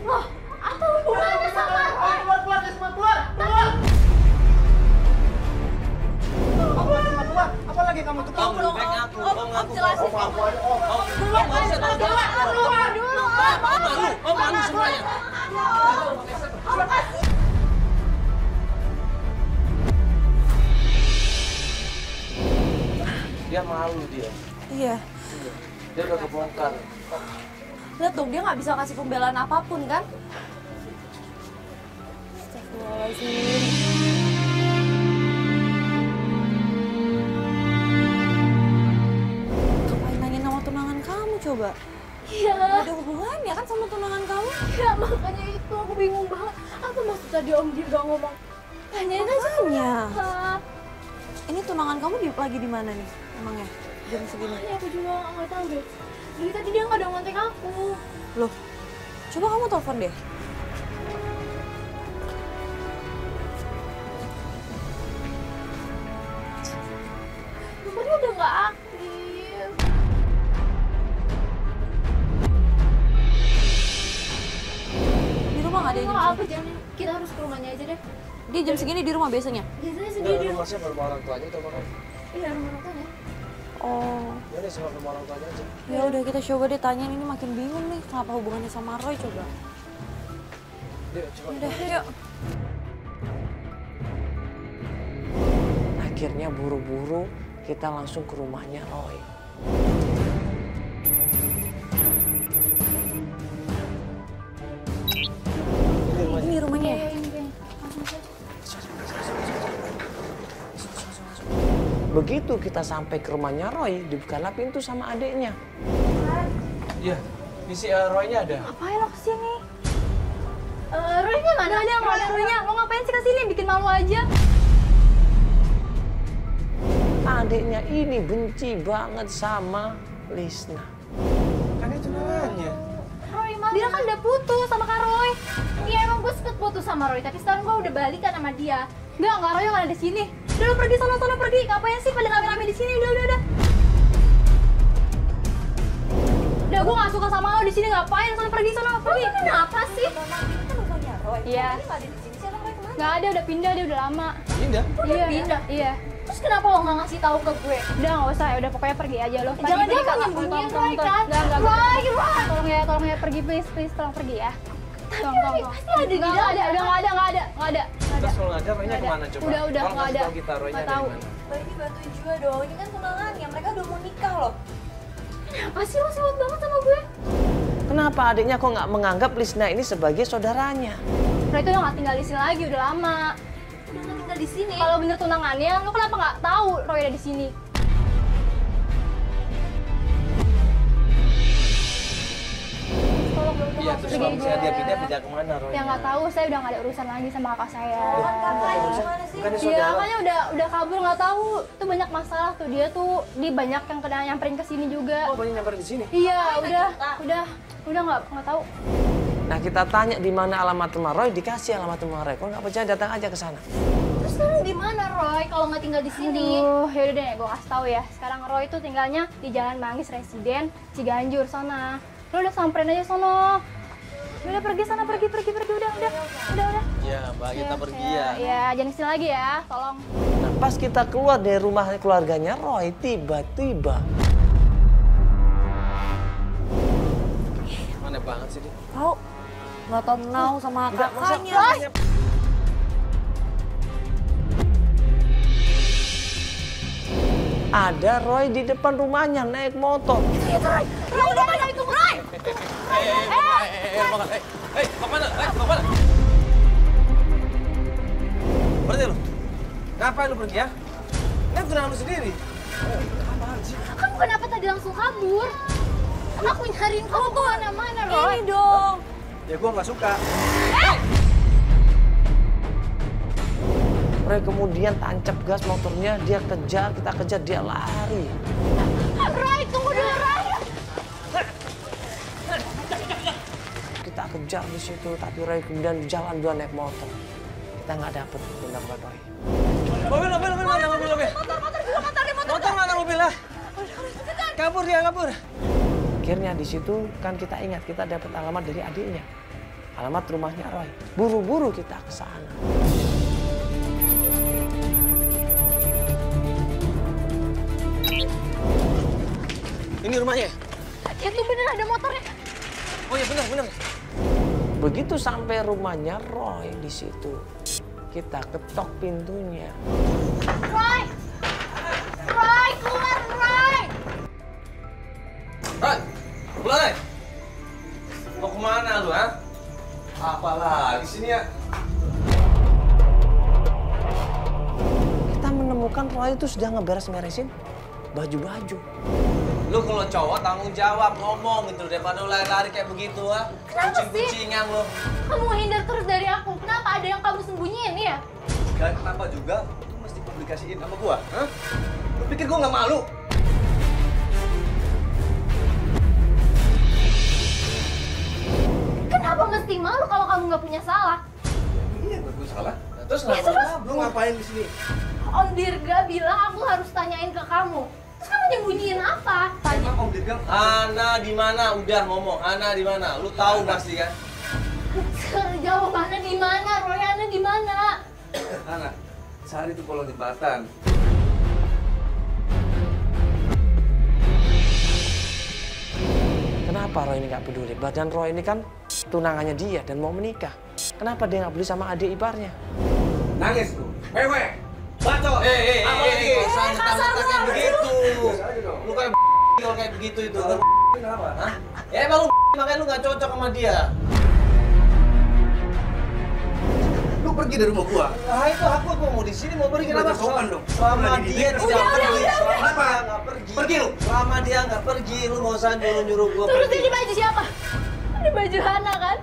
Loh, apa hubungannya sama Roy? Keluar, Risma, keluar! Keluar! Apa lagi kamu tuh? Om, lebih baik ngaku. Om ngaku. Jelasin. Om nggak usah tahu. Keluar dulu. Om malu semuanya. Dia malu dia. Iya. Dia udah kebongkar. Lihat dong, dia nggak bisa kasih pembelaan apapun kan? Astagfirullahaladzim. Ngapain nanya nama tunangan kamu coba? Iya. Gak ada hubungannya kan sama tunangan kamu? Ya makanya itu aku bingung banget. Apa maksud tadi Om Ji udah ngomong? Tanyain aja Makanya. Kak. Ini tunangan kamu lagi di mana nih emangnya? Jam segini. Makanya aku juga nggak tahu deh. Dari tadi dia nggak ada ngontek aku. Loh, coba kamu telepon deh. Nomornya udah nggak aktif. Di rumah nggak ada jam Nggak segini? apa jangan. Kita harus ke rumahnya aja deh. Dia jam segini di rumah biasanya? Biasanya Dia sendiri. rumahnya bersama orang tuanya atau mana? Iya rumah orang tuanya. Oh, Ya deh, sama rumah orang tuanya aja. ya udah kita coba deh tanyain, ini makin bingung nih kenapa hubungannya sama Roy coba. Dia coba. Udah, yuk. Akhirnya buru-buru kita langsung ke rumahnya Roy. Ini rumahnya. Iya, ini. Begitu kita sampai ke rumahnya Roy, dibukalah pintu sama adiknya. Iya, ini si Roy-nya ada. Ngapain lo kesini? Roy-nya mana? Ada yang Roy-nya. Lo ngapain sih kesini? Bikin malu aja. Adiknya ini benci banget sama Lisna. Kan itu tunangannya. Roy mana? Dia kan udah putus sama Kak Roy. Iya emang gue sempet putus sama Roy, tapi sekarang gue udah balikan sama dia. Enggak, Kak Roy nggak ada di sini. Udah lo pergi sana pergi. Ngapain sih pada rame-rame di sini? Udah. Udah gue nggak suka sama lo di sini. Ngapain? Sana pergi. Kenapa sih? Kan rumahnya Roy. Iya. Ini nggak ada di sini, siapa Roy kemana? Nggak ada, udah pindah dia udah lama. Pindah. Iya. Pindah. Iya. Terus kenapa lo nggak ngasih tahu ke gue? Udah nggak usah, ya udah pokoknya pergi aja lo. Jangan dia Kak. nyembunyiin Tolong, Roy kan? Roy. Tolong ya pergi please tolong pergi ya. Tolong. Pasti ada di dalam. Nggak ada. Terus kalau nggak ada, Roy-nya Nggak ada. kemana coba? Udah, Tolong nggak kasih ada. tahu kita Roy-nya Nggak ada tahu. di mana. Roy ini bantuin juga dong, ini kan tunangannya, mereka udah mau nikah loh. Kenapa sih lo sewot banget sama gue? Kenapa adiknya kok nggak menganggap Lisna ini sebagai saudaranya? Roy itu udah nggak tinggal di sini lagi, udah lama. Udah nggak tinggal di sini. Kalau bener tunangannya, lo kenapa nggak tahu Roy ada di sini? Tolong dong, Iya, terus kalau misalnya dia pindah kemana Roy? Ya nggak tahu, saya udah nggak ada urusan lagi sama kakak saya. Kan kakaknya gimana sih? Bukannya Iya, saudara. makanya udah kabur nggak tahu. Itu banyak masalah tuh dia banyak yang kena nyamperin ke sini juga. Oh, banyak nyamper di sini. Iya, udah nggak tahu. Nah kita tanya di mana alamat rumah Roy, dikasih alamat rumah Roy. Kalau nggak percaya datang aja ke sana. Terus sekarang di mana Roy kalau nggak tinggal di sini? Yaudah deh, gue kasih tahu ya. Sekarang Roy tuh tinggalnya di Jalan Manggis Residen, Ciganjur sana. Lo udah samperin aja sono. Udah pergi sana, pergi udah. Iya, Mbak, kita pergi ya. Iya, jangan kesini lagi ya, tolong. Nah pas kita keluar dari rumah keluarganya Roy, tiba-tiba Mana banget sih dia? Tahu? Nggak tahu menau sama kakaknya. ada Roy di depan rumahnya naik motor. Roy, udah mana itu, Roy? Kemana? Kemana? Berarti lu? Ngapain lu pergi ya? Ini tunangan lu sendiri. Kamu kenapa tadi langsung kabur? Kan aku nyariin kamu tuh mana-mana, Roy. Ini dong. Ya gua nggak suka. Roy kemudian tancap gas motornya, dia kejar, kita kejar, dia lari. Roy, tunggu dulu, Roy. Kita kejar di situ, tapi Roy kemudian jalan dua naik motor. Kita nggak dapet menemukan Roy. Mobil mana mobil? Motor mana mobil lah? Kabur dia, kabur. Akhirnya di situ kan kita ingat kita dapat alamat dari adiknya. alamat rumahnya Roy. Buru-buru kita ke sana. Ini rumahnya? Ya tuh bener ada motornya. Oh iya benar. Begitu sampai rumahnya Roy di situ, kita ketok pintunya. Roy! Roy, keluar Roy! Roy, keluar Roy. Mau kemana lu, ha? Apalah di sini ya? Kita menemukan Roy itu sudah ngeberes-beresin baju-baju. Lu kalau cowok tanggung jawab ngomong gitu daripada lu lari-lari kayak begitu, ha? Kenapa sih? Kucing-kucingan lu. Kamu menghindar terus dari aku. Kenapa ada yang kamu sembunyiin ya? Dan kenapa juga lu mesti publikasiin sama gua? Hah? Lu pikir gua nggak malu? Kenapa mesti malu kalau kamu nggak punya salah? Iya, gua salah. Terus Ya, kenapa? terus? Lu ngapain di sini? Om Dirga bilang aku harus tanyain ke kamu. Terus kamu nyembunyiin apa? Emang Om Dirga? Ana di mana? Udah ngomong. Ana di mana? Lu tahu pasti kan? Jawabannya di mana? Royannya di mana? Anak, sehari itu kolong jembatan. Kenapa Roy ini nggak peduli? Badan Roy ini kan tunangannya dia dan mau menikah. Kenapa dia nggak peduli sama adik iparnya? Nangis lu. Wewe. Bacot. Apa lagi? Kasar kayak begitu. Lu kayak kalau kayak begitu itu. Kenapa? Hah? Ya emang lu makanya lu nggak cocok sama dia. Lu pergi dari rumah gua. Ah itu aku mau di sini mau pergi kenapa? Udah sopan dong. Selama Udah dia dididik. tidak pergi, Udah. selama Kenapa? dia nggak pergi. Pergi lu. Selama dia nggak pergi, lu nggak usah nyuruh gua Terus pergi. ini baju siapa? Ini baju Hana kan?